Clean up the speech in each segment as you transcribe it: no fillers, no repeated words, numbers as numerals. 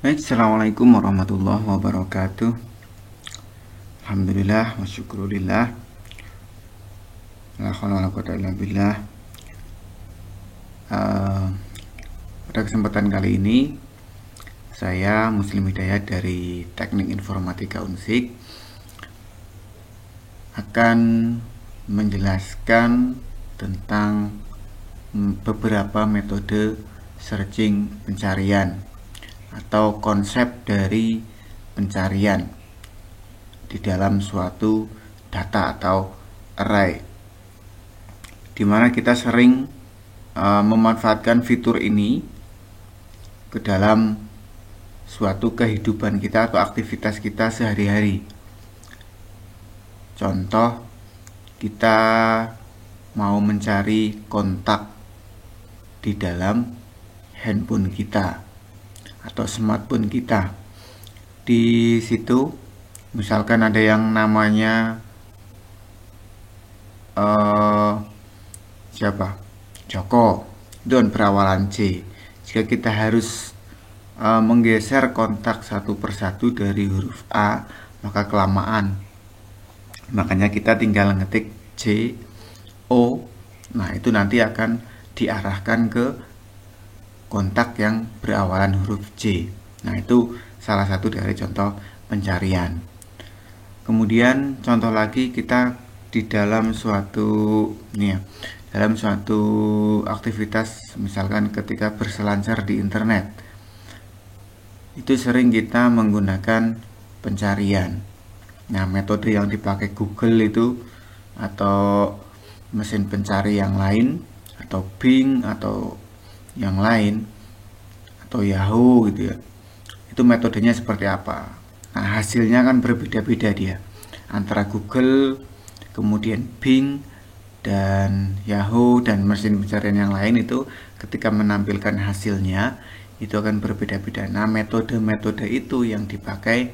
Baik, assalamualaikum warahmatullahi wabarakatuh. Alhamdulillah wa syukurillah. La haula wala quwwata illa billah. Pada kesempatan kali ini saya Muslim Hidayat dari Teknik Informatika Unsik akan menjelaskan tentang beberapa metode searching pencarian atau konsep dari pencarian di dalam suatu data atau array, di mana kita sering memanfaatkan fitur ini ke dalam suatu kehidupan kita atau aktivitas kita sehari-hari. Contoh, kita mau mencari kontak di dalam handphone kita atau smartphone kita. Di situ misalkan ada yang namanya siapa? Joko, dan berawalan C. Jika kita harus menggeser kontak satu persatu dari huruf A, maka kelamaan. Makanya kita tinggal ngetik C, O. Nah, itu nanti akan diarahkan ke kontak yang berawalan huruf C. Nah, itu salah satu dari contoh pencarian. Kemudian contoh lagi, kita di dalam suatu aktivitas, misalkan ketika berselancar di internet, itu sering kita menggunakan pencarian. Nah, metode yang dipakai Google itu atau mesin pencari yang lain atau Bing atau yang lain atau Yahoo gitu ya, itu metodenya seperti apa. Nah, hasilnya kan berbeda-beda dia antara Google, kemudian Bing, dan Yahoo dan mesin pencarian yang lain. Itu ketika menampilkan hasilnya itu akan berbeda-beda. Nah, metode-metode itu yang dipakai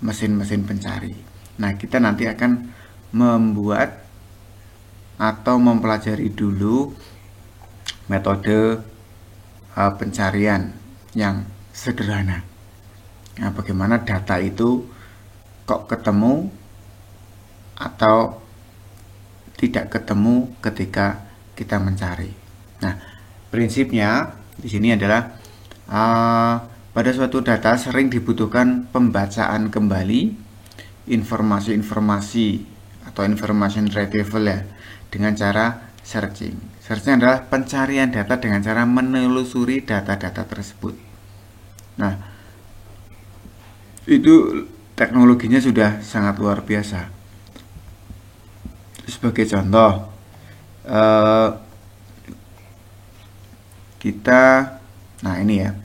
mesin-mesin pencari. Nah, kita nanti akan membuat atau mempelajari dulu metode pencarian yang sederhana. Nah, bagaimana data itu kok ketemu atau tidak ketemu ketika kita mencari. Nah, prinsipnya di sini adalah pada suatu data sering dibutuhkan pembacaan kembali informasi-informasi atau information retrieval ya, dengan cara searching. Searching adalah pencarian data dengan cara menelusuri data-data tersebut. Nah, itu teknologinya sudah sangat luar biasa. Sebagai contoh, nah ini ya,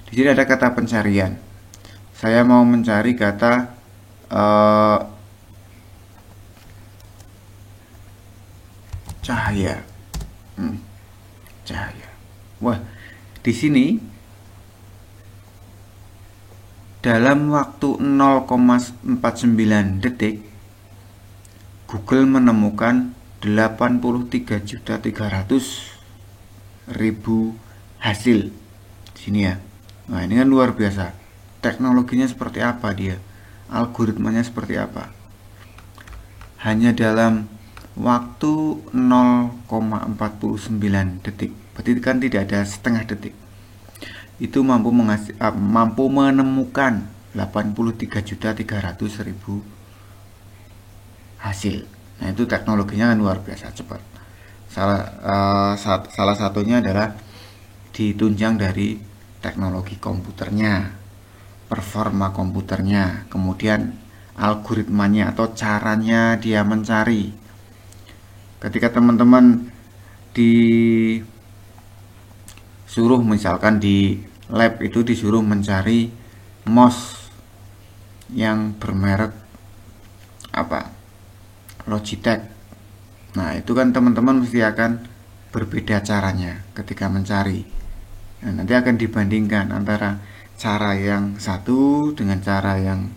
di sini ada kata pencarian. Saya mau mencari kata cahaya. Cahaya. Wah, di sini dalam waktu 0,49 detik Google menemukan 83.300.000 hasil. Sini ya. Nah, ini kan luar biasa. Teknologinya seperti apa dia? Algoritmanya seperti apa? Hanya dalam waktu 0,49 detik. Berarti kan tidak ada setengah detik. Itu mampu menemukan 83.300.000 hasil. Nah, itu teknologinya kan luar biasa cepat. Salah satunya adalah ditunjang dari teknologi komputernya, performa komputernya, kemudian algoritmanya atau caranya dia mencari. Ketika teman-teman disuruh, misalkan di lab itu disuruh mencari mouse yang bermerek apa, Logitech. Nah, itu kan teman-teman mesti akan berbeda caranya ketika mencari. Nah, nanti akan dibandingkan antara cara yang satu dengan cara yang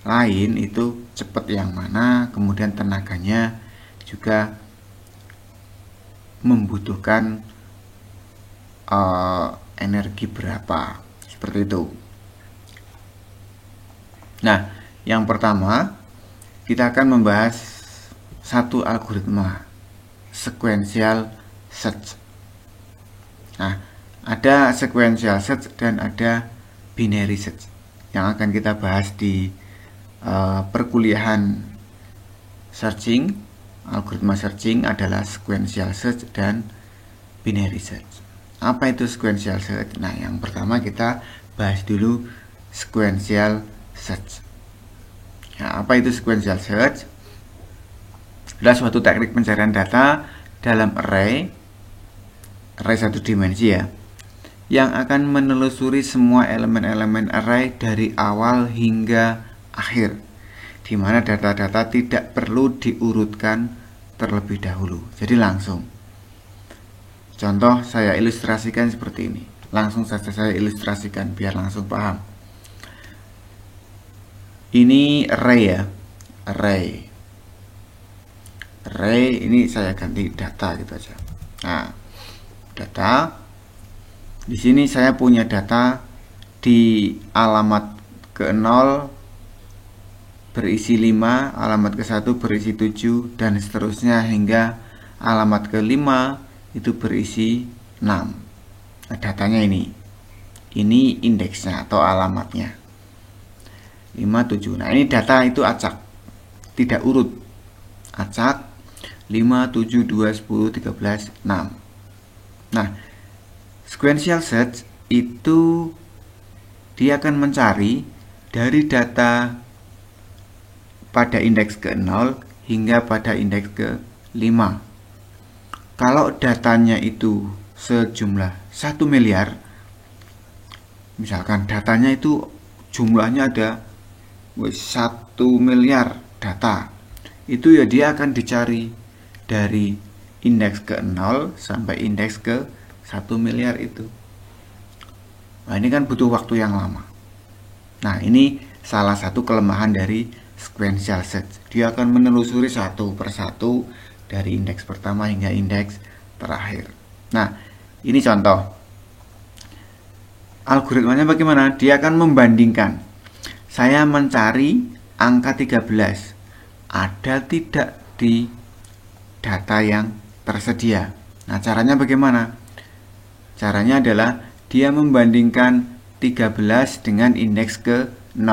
lain, itu cepat yang mana, kemudian tenaganya juga membutuhkan energi berapa. Seperti itu. Nah, yang pertama kita akan membahas satu algoritma sequential search. Nah, ada sequential search dan ada binary search yang akan kita bahas di perkuliahan searching. Algoritma searching adalah sequential search dan binary search. Apa itu sequential search? Nah, yang pertama kita bahas dulu sequential search. Nah, apa itu sequential search? Adalah suatu teknik pencarian data dalam array satu dimensi ya, yang akan menelusuri semua elemen-elemen array dari awal hingga akhir, di mana data-data tidak perlu diurutkan terlebih dahulu. Jadi langsung. Contoh saya ilustrasikan seperti ini. Langsung saja saya ilustrasikan biar langsung paham. Ini array ya, array ini saya ganti data gitu aja. Nah, data di sini saya punya data di alamat ke-0 berisi 5, alamat ke-1 berisi 7 dan seterusnya hingga alamat ke-5 itu berisi 6. Nah, datanya ini indeksnya atau alamatnya 5, 7. Nah, ini data itu acak, tidak urut. Acak 5, 7, 2, 10, 13, 6. Nah, sequential search itu dia akan mencari dari data pada indeks ke-0 hingga pada indeks ke-5. Kalau datanya itu sejumlah 1 miliar, misalkan datanya itu jumlahnya ada 1 miliar data, itu ya dia akan dicari dari indeks ke-0 sampai indeks ke-1 miliar itu. Nah, ini kan butuh waktu yang lama. Nah, ini salah satu kelemahan dari sequential search. Dia akan menelusuri satu persatu dari indeks pertama hingga indeks terakhir. Nah, ini contoh. Algoritmanya bagaimana? Dia akan membandingkan. Saya mencari angka 13. Ada tidak di data yang tersedia. Nah, caranya bagaimana? Caranya adalah dia membandingkan 13 dengan indeks ke-0.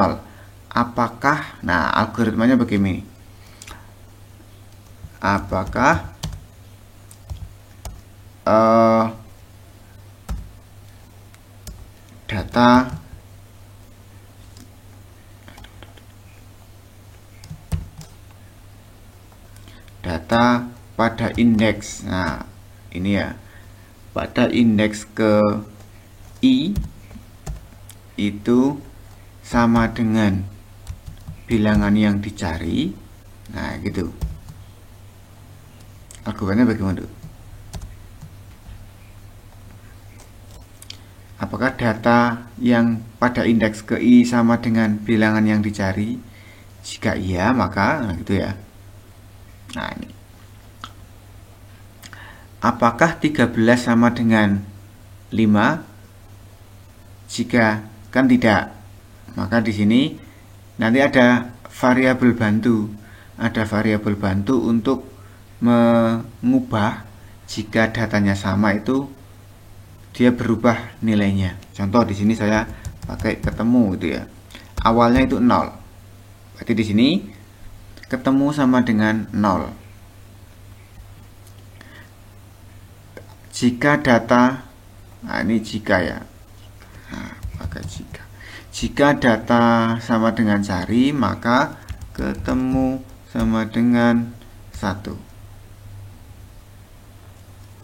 Apakah, nah algoritmanya begini. Apakah data pada indeks, nah ini ya, pada indeks ke I itu sama dengan bilangan yang dicari. Nah gitu. Algoritmanya bagaimana? Apakah data yang pada indeks ke I sama dengan bilangan yang dicari? Jika iya, maka nah gitu ya. Nah ini. Apakah 13 sama dengan 5? Jika kan tidak, maka di sini nanti ada variabel bantu. Ada variabel bantu untuk mengubah jika datanya sama itu dia berubah nilainya. Contoh di sini saya pakai ketemu gitu ya. Awalnya itu 0. Berarti di sini ketemu sama dengan 0. Jika data, nah ini jika ya. Nah, pakai jika. Jika data sama dengan cari, maka ketemu sama dengan 1.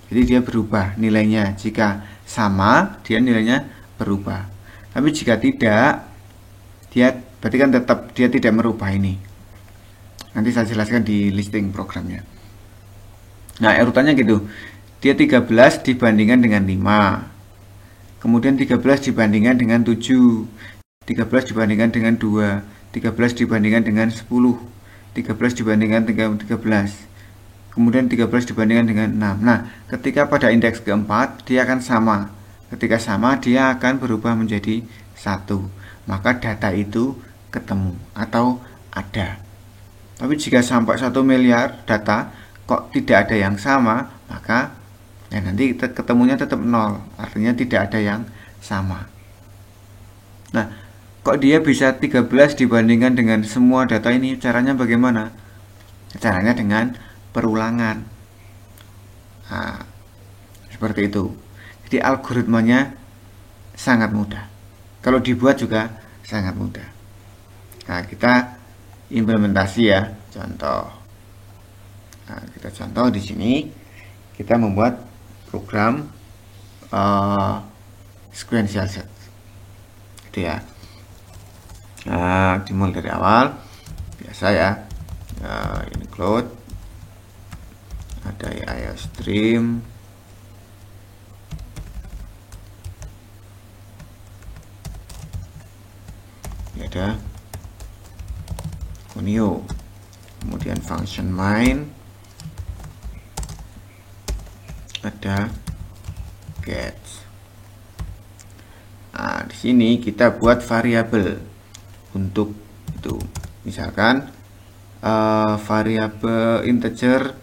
Jadi dia berubah nilainya. Jika sama, dia nilainya berubah. Tapi jika tidak, dia berarti kan tetap dia tidak merubah ini. Nanti saya jelaskan di listing programnya. Nah, urutannya gitu. Dia 13 dibandingkan dengan 5. Kemudian 13 dibandingkan dengan 7. 13 dibandingkan dengan 2. 13 dibandingkan dengan 10. 13 dibandingkan dengan 13. Kemudian 13 dibandingkan dengan 6. Nah, ketika pada indeks keempat dia akan sama Ketika sama, dia akan berubah menjadi 1. Maka data itu ketemu atau ada. Tapi jika sampai 1 miliar data kok tidak ada yang sama, maka nanti ketemunya tetap 0. Artinya tidak ada yang sama. Nah, kok dia bisa 13 dibandingkan dengan semua data ini? Caranya bagaimana? Caranya dengan perulangan. Nah, seperti itu. Jadi algoritmanya sangat mudah. Kalau dibuat juga sangat mudah. Nah, kita implementasi ya, contoh. Nah, kita contoh di sini kita membuat program sequential set. Gitu ya. Nah, dimulai dari awal. Biasa ya. Include ada IO stream, ada new, kemudian function main, ada get. Nah, di sini kita buat variabel untuk itu, misalkan variabel integer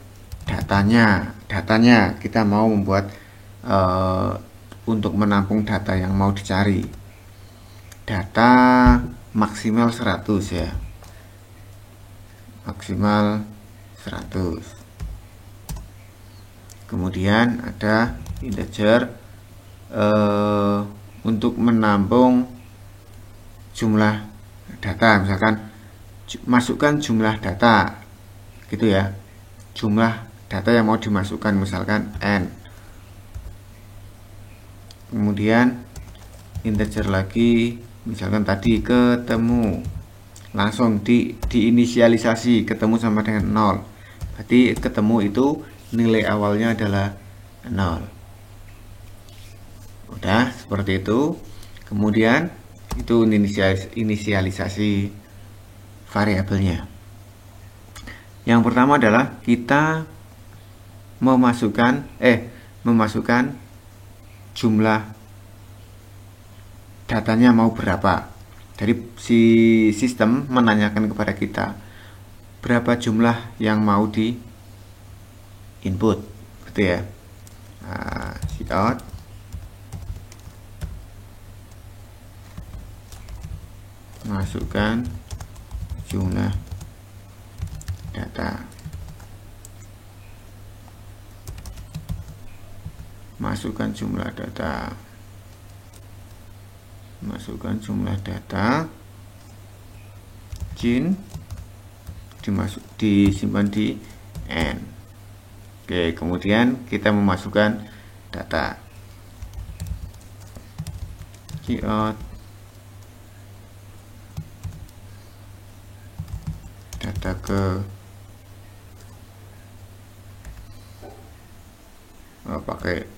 datanya kita mau membuat untuk menampung data yang mau dicari, data maksimal 100 ya, maksimal 100. Kemudian ada integer untuk menampung jumlah data, misalkan masukkan jumlah data gitu ya, jumlah data yang mau dimasukkan misalkan n. Kemudian integer lagi, misalkan tadi ketemu, langsung diinisialisasi, ketemu sama dengan 0. Berarti ketemu itu nilai awalnya adalah 0. Udah seperti itu. Kemudian itu inisialisasi variabelnya. Yang pertama adalah kita memasukkan jumlah datanya mau berapa. Jadi si sistem menanyakan kepada kita berapa jumlah yang mau di input, gitu ya. Cout masukkan jumlah data, masukkan jumlah data, jin disimpan di n. Oke, kemudian kita memasukkan data, cout data ke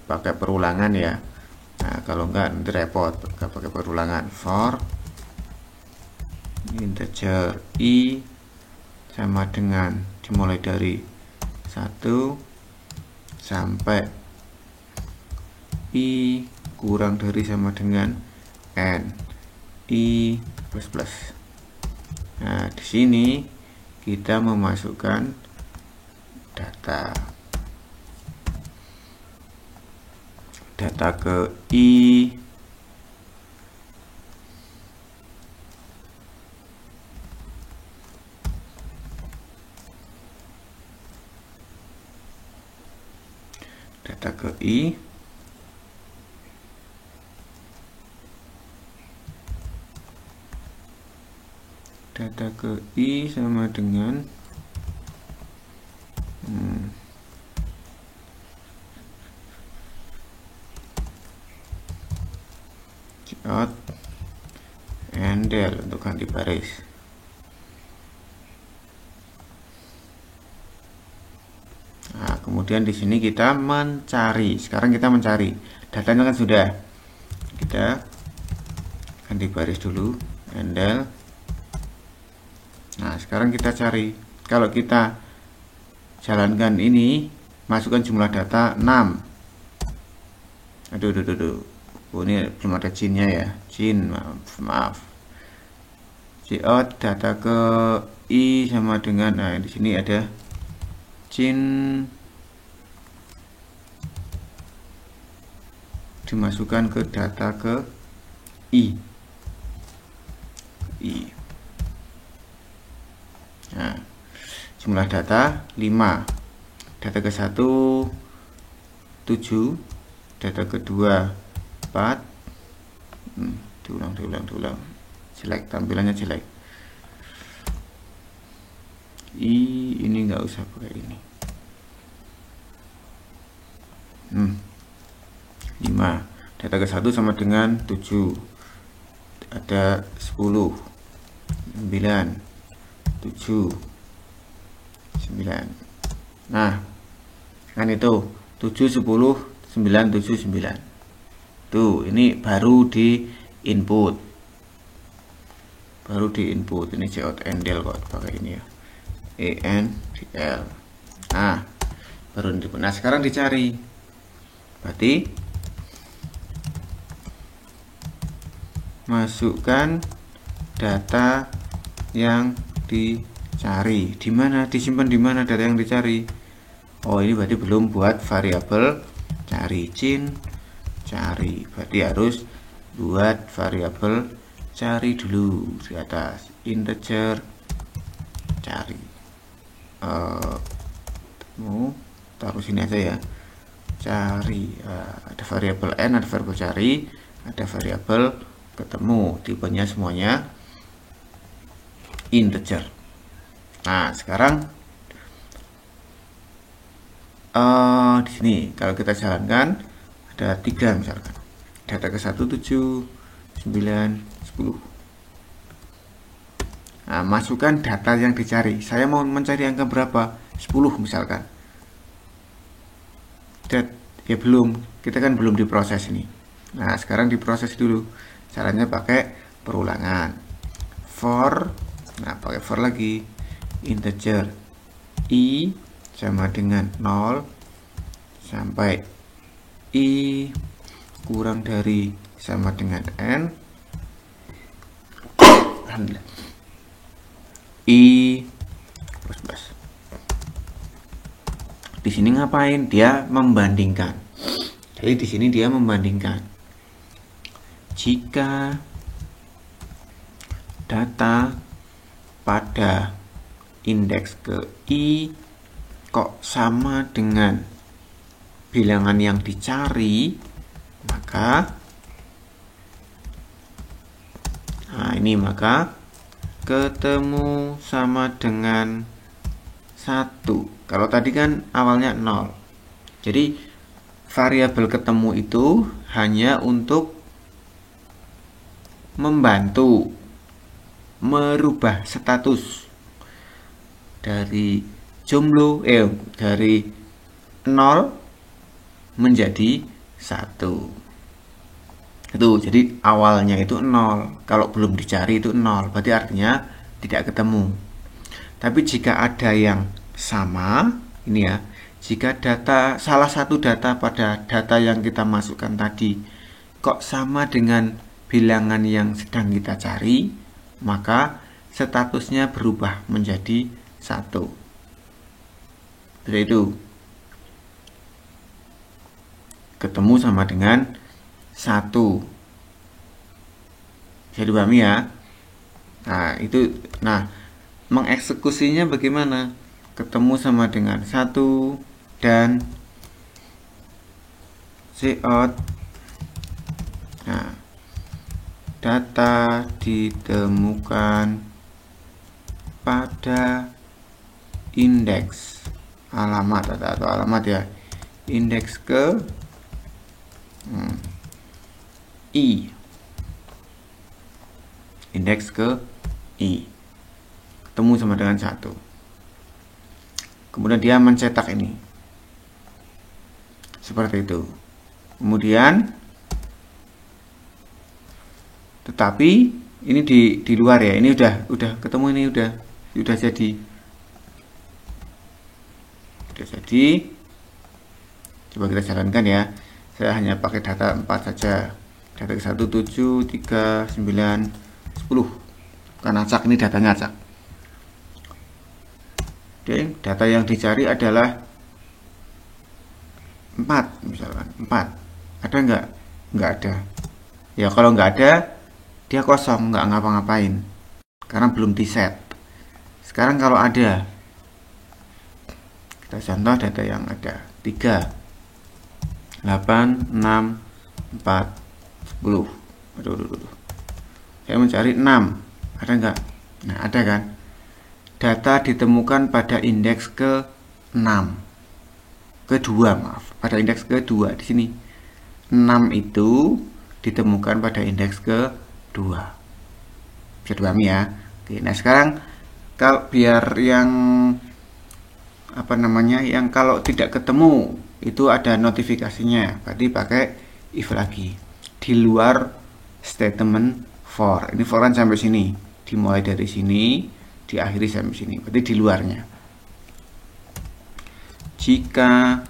pakai perulangan ya. Nah, kalau enggak nanti repot pakai perulangan. For integer i sama dengan dimulai dari 1 sampai i kurang dari sama dengan n, i plus plus. Nah, di sini kita memasukkan data ke i, data ke i sama dengan cout handle untuk ganti baris. Nah, kemudian di sini kita mencari. Sekarang kita mencari datanya kan sudah, kita ganti baris dulu, handle. Nah, sekarang kita cari. Kalau kita jalankan ini, masukkan jumlah data 6. Aduh. Oh, ini belum ada cinnya ya, cin, maaf. Cout data ke i sama dengan, nah di sini ada cin dimasukkan ke data ke i. Nah, jumlah data 5, data ke 1 7, data kedua 4. diulang jelek, tampilannya jelek. Ini nggak usah pakai ini. 5, data ke 1 sama dengan 7, ada 10, 9, 7, 9. Nah, kan itu 7, 10, 9, 7, 9. Tuh, ini baru di input. Ini cout endel kok pakai ini ya. ENDL. Nah, baru input. Nah, sekarang dicari. Berarti masukkan data yang dicari. Di mana? Disimpan di mana data yang dicari? Oh, ini berarti belum buat variabel cari. Cari, berarti harus buat variabel cari dulu di atas, integer cari. Taruh sini aja ya, cari. Ada variabel n, ada variabel cari, ada variabel ketemu, tipenya semuanya integer. Nah, sekarang di sini kalau kita jalankan ada 3 misalkan, data ke 1 7, 9, 10. Nah, masukkan data yang dicari. Saya mau mencari angka berapa? 10 misalkan. Ya belum, kita kan belum diproses ini. Nah, sekarang diproses dulu. Caranya pakai perulangan. For, nah pakai for lagi, integer i sama dengan 0 sampai i kurang dari sama dengan n. I plus. Di sini ngapain? Dia membandingkan. Jadi di sini dia membandingkan. Jika data pada indeks ke i kok sama dengan bilangan yang dicari, maka maka ketemu sama dengan 1. Kalau tadi kan awalnya 0. Jadi variabel ketemu itu hanya untuk membantu merubah status dari dari 0 menjadi 1. Itu jadi awalnya itu 0. Kalau belum dicari itu 0, berarti artinya tidak ketemu. Tapi jika ada yang sama, ini ya, jika salah satu data pada data yang kita masukkan tadi kok sama dengan bilangan yang sedang kita cari, maka statusnya berubah menjadi 1. Jadi itu ketemu sama dengan 1. Bisa dipahami ya? Nah, mengeksekusinya bagaimana? Ketemu sama dengan 1 dan cout. Nah, data ditemukan pada indeks alamat atau alamat ya, indeks ke i, indeks ke i ketemu sama dengan 1. Kemudian dia mencetak ini seperti itu. Kemudian tetapi ini di luar ya, ini udah ketemu, ini udah jadi. Coba kita jalankan ya. Saya hanya pakai data 4 saja. data ke 1 7 3 9 10 karena acak, ini datanya acak. Oke, data yang dicari adalah 4 misalkan 4. Ada nggak ada ya. Kalau nggak ada, dia kosong, nggak ngapa-ngapain karena belum di set. Sekarang kalau ada, kita contoh data yang ada 3 8 6 4 10. Aduh. Saya mencari 6, ada nggak? Nah, ada kan? Data ditemukan pada indeks ke-6. Kedua, maaf, pada indeks kedua di sini. 6 itu ditemukan pada indeks ke-2. Bisa dipahami ya? Oke, nah sekarang kalau biar yang yang kalau tidak ketemu itu ada notifikasinya, berarti pakai if lagi di luar statement for. Ini for kan sampai sini, dimulai dari sini, diakhiri sampai sini, berarti di luarnya. Jika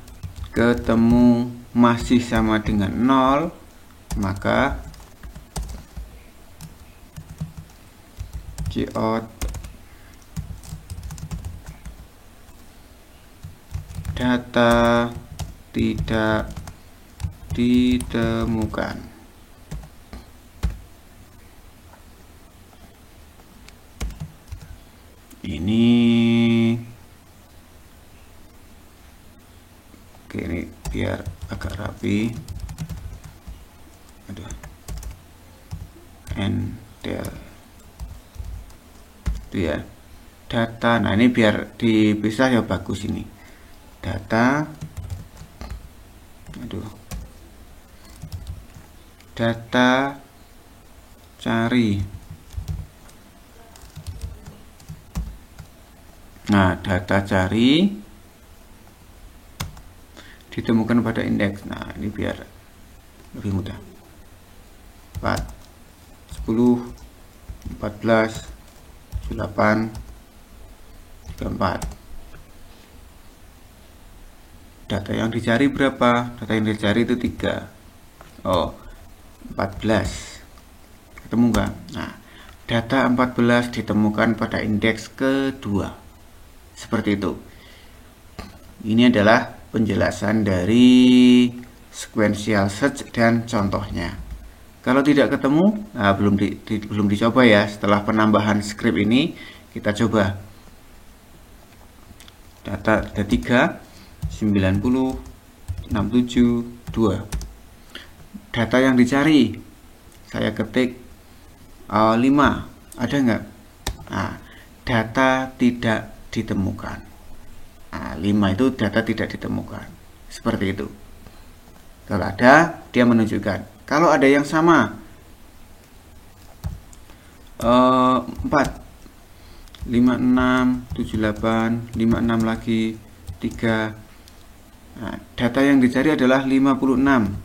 ketemu masih sama dengan 0, maka cout data tidak ditemukan. Ini oke, ini biar agak rapi. Aduh. Del itu ya, data. Nah, ini biar dipisah ya bagus ini. Data. Aduh. Data cari. Nah, data cari ditemukan pada indeks. Nah, ini biar lebih mudah. 4 10 14 8 34. Data yang dicari berapa? Data yang dicari itu 3. Oh, 14. Ketemu nggak? Nah, data 14 ditemukan pada indeks kedua. Seperti itu. Ini adalah penjelasan dari sequential search dan contohnya. Kalau tidak ketemu, nah, belum dicoba ya. Setelah penambahan script ini, kita coba. Data ada 3, 90, 67, 2. Data yang dicari, saya ketik 5, ada nggak? Nah, data tidak ditemukan. Nah, 5 itu data tidak ditemukan. Seperti itu. Kalau ada, dia menunjukkan. Kalau ada yang sama, 4, 56, 78, 56 lagi, 3. Nah, data yang dicari adalah 56.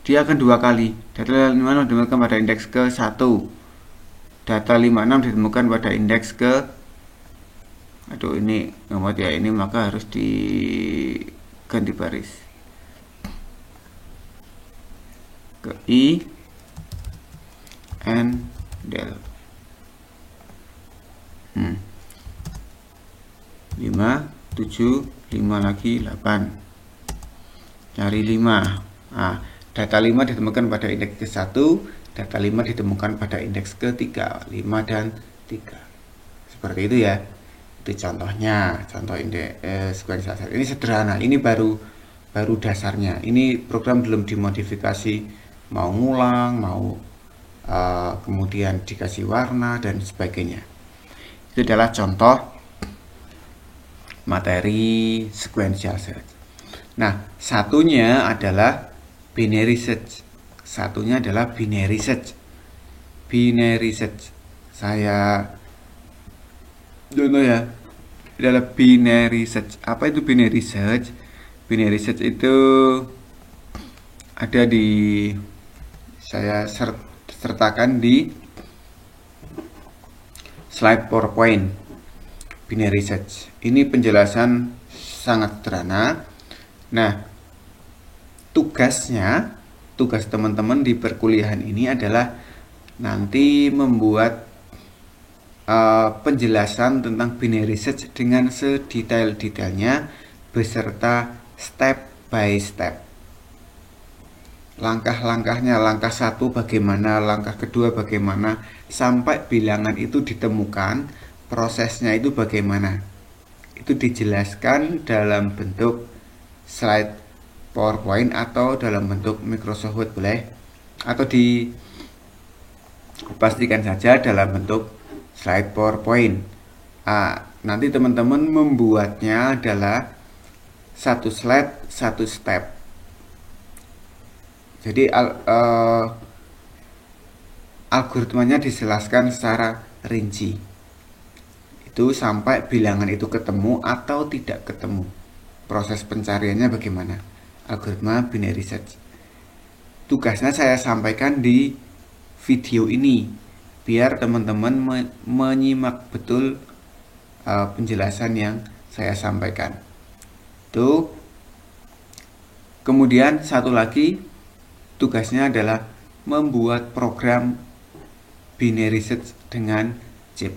Dia akan 2 kali. Data 56 ditemukan pada indeks ke-1. Data 56 ditemukan pada indeks ke, aduh ini nggak ya, ini maka harus diganti baris ke I N del 5 7 5 lagi 8, cari 5. Nah, data 5 ditemukan pada indeks ke-1, data 5 ditemukan pada indeks ke-3, 5 dan 3. Seperti itu ya. Itu contohnya, contoh indeks sequential search. Ini sederhana, ini baru dasarnya. Ini program belum dimodifikasi, mau ngulang, mau kemudian dikasih warna dan sebagainya. Itu adalah contoh materi sequential search. Nah, satunya adalah binary search. Satunya adalah binary search. Binary search. Saya contoh ya, adalah binary search. Apa itu binary search? Binary search itu ada di, saya sertakan di slide PowerPoint. Binary search. Ini penjelasan sangat sederhana. Nah, tugasnya tugas teman-teman di perkuliahan ini adalah nanti membuat penjelasan tentang binary search dengan sedetail-detailnya beserta step by step. Langkah-langkahnya, langkah 1 bagaimana, langkah kedua bagaimana, sampai bilangan itu ditemukan, prosesnya itu bagaimana. Itu dijelaskan dalam bentuk slide PowerPoint atau dalam bentuk Microsoft Word boleh, atau dipastikan saja dalam bentuk slide PowerPoint. Nanti teman-teman membuatnya adalah satu slide, satu step. Jadi algoritmanya dijelaskan secara rinci. Itu sampai bilangan itu ketemu atau tidak ketemu. Proses pencariannya bagaimana? Algoritma binary search. Tugasnya saya sampaikan di video ini biar teman-teman menyimak betul penjelasan yang saya sampaikan. Itu. Kemudian satu lagi tugasnya adalah membuat program binary search dengan C++.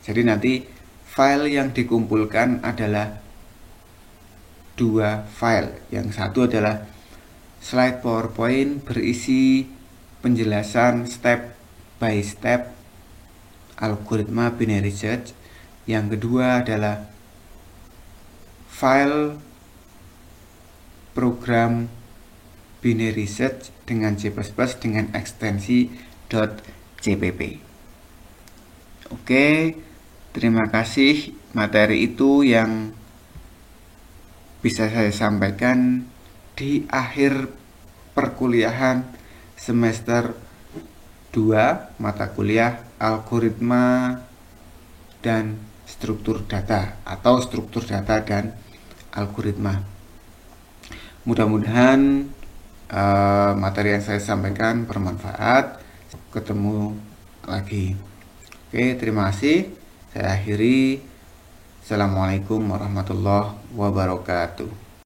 Jadi nanti file yang dikumpulkan adalah 2 file. Yang satu adalah slide PowerPoint berisi penjelasan step by step algoritma binary search. Yang kedua adalah file program binary search dengan C++ dengan ekstensi .cpp. Oke, terima kasih. Materi itu yang bisa saya sampaikan di akhir perkuliahan semester 2 mata kuliah algoritma dan struktur data atau struktur data dan algoritma. Mudah-mudahan materi yang saya sampaikan bermanfaat. Ketemu lagi. Oke, terima kasih. Saya akhiri. Assalamualaikum warahmatullahi wabarakatuh.